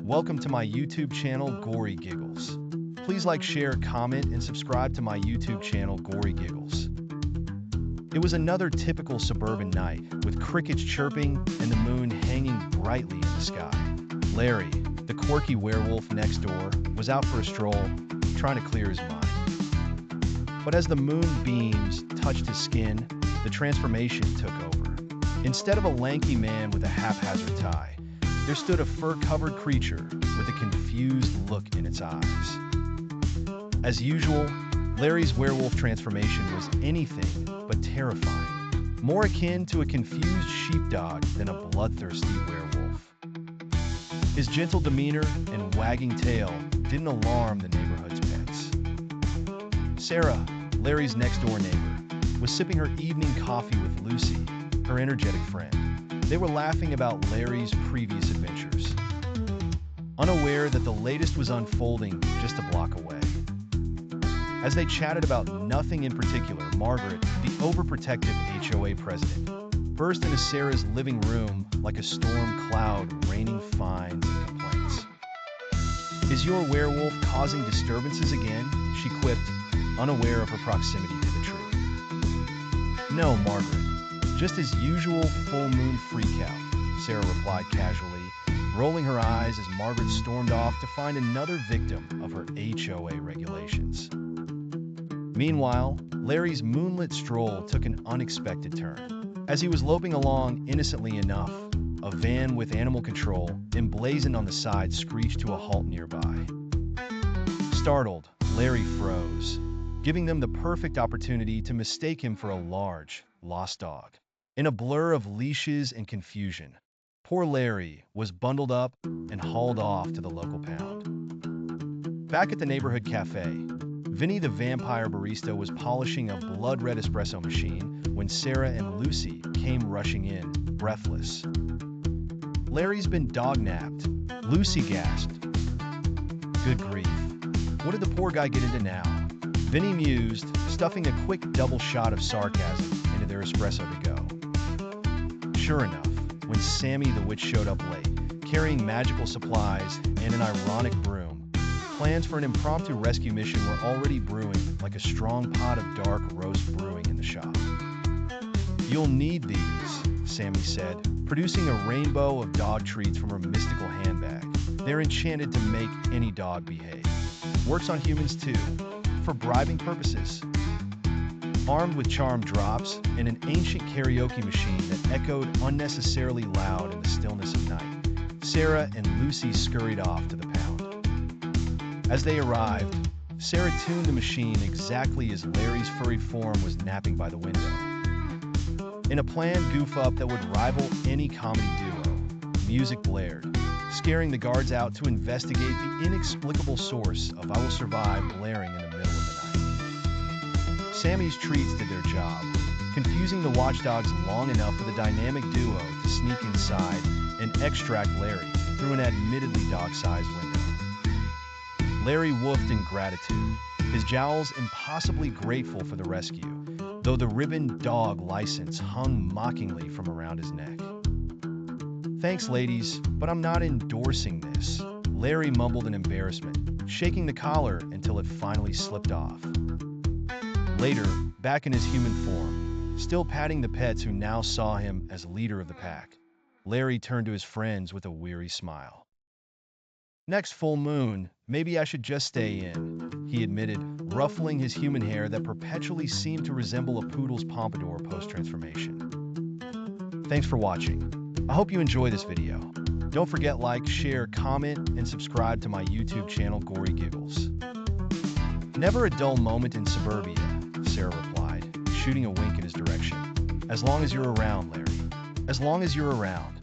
Welcome to my YouTube channel, Gory Giggles. Please like, share, comment, and subscribe to my YouTube channel, Gory Giggles. It was another typical suburban night, with crickets chirping and the moon hanging brightly in the sky. Larry, the quirky werewolf next door, was out for a stroll, trying to clear his mind. But as the moon beams touched his skin, the transformation took over. Instead of a lanky man with a haphazard tie, there stood a fur-covered creature with a confused look in its eyes. As usual, Larry's werewolf transformation was anything but terrifying, more akin to a confused sheepdog than a bloodthirsty werewolf. His gentle demeanor and wagging tail didn't alarm the neighborhood's pets. Sarah, Larry's next-door neighbor, was sipping her evening coffee with Lucy, her energetic friend. They were laughing about Larry's previous adventures, unaware that the latest was unfolding just a block away. As they chatted about nothing in particular, Margaret, the overprotective HOA president, burst into Sarah's living room like a storm cloud raining fines and complaints. "Is your werewolf causing disturbances again?" she quipped, unaware of her proximity to the truth. "No, Margaret. Just as usual full moon freakout," Sarah replied casually, rolling her eyes as Margaret stormed off to find another victim of her HOA regulations. Meanwhile, Larry's moonlit stroll took an unexpected turn. As he was loping along innocently enough, a van with animal control, emblazoned on the side, screeched to a halt nearby. Startled, Larry froze, giving them the perfect opportunity to mistake him for a large, lost dog. In a blur of leashes and confusion, poor Larry was bundled up and hauled off to the local pound. Back at the neighborhood cafe, Vinny the vampire barista was polishing a blood-red espresso machine when Sarah and Lucy came rushing in, breathless. "Larry's been dog-napped," Lucy gasped. "Good grief. What did the poor guy get into now?" Vinny mused, stuffing a quick double shot of sarcasm into their espresso to go. Sure enough, when Sammy the witch showed up late, carrying magical supplies and an ironic broom, plans for an impromptu rescue mission were already brewing like a strong pot of dark roast brewing in the shop. "You'll need these," Sammy said, producing a rainbow of dog treats from her mystical handbag. "They're enchanted to make any dog behave. Works on humans too, for bribing purposes." Armed with charm drops and an ancient karaoke machine that echoed unnecessarily loud in the stillness of night, Sarah and Lucy scurried off to the pound. As they arrived, Sarah tuned the machine exactly as Larry's furry form was napping by the window. In a planned goof-up that would rival any comedy duo, music blared, scaring the guards out to investigate the inexplicable source of "I Will Survive" blaring in the middle of the night. Sammy's treats did their job, confusing the watchdogs long enough for the dynamic duo to sneak inside and extract Larry through an admittedly dog-sized window. Larry woofed in gratitude, his jowls impossibly grateful for the rescue, though the ribboned dog license hung mockingly from around his neck. "Thanks, ladies, but I'm not endorsing this," Larry mumbled in embarrassment, shaking the collar until it finally slipped off. Later, back in his human form, still patting the pets who now saw him as leader of the pack, Larry turned to his friends with a weary smile. "Next full moon, maybe I should just stay in," he admitted, ruffling his human hair that perpetually seemed to resemble a poodle's pompadour post-transformation. Thanks for watching. I hope you enjoy this video. Don't forget like, share, comment, and subscribe to my YouTube channel, Gory Giggles. "Never a dull moment in suburbia," Sarah replied, shooting a wink in his direction. "As long as you're around, Larry. As long as you're around."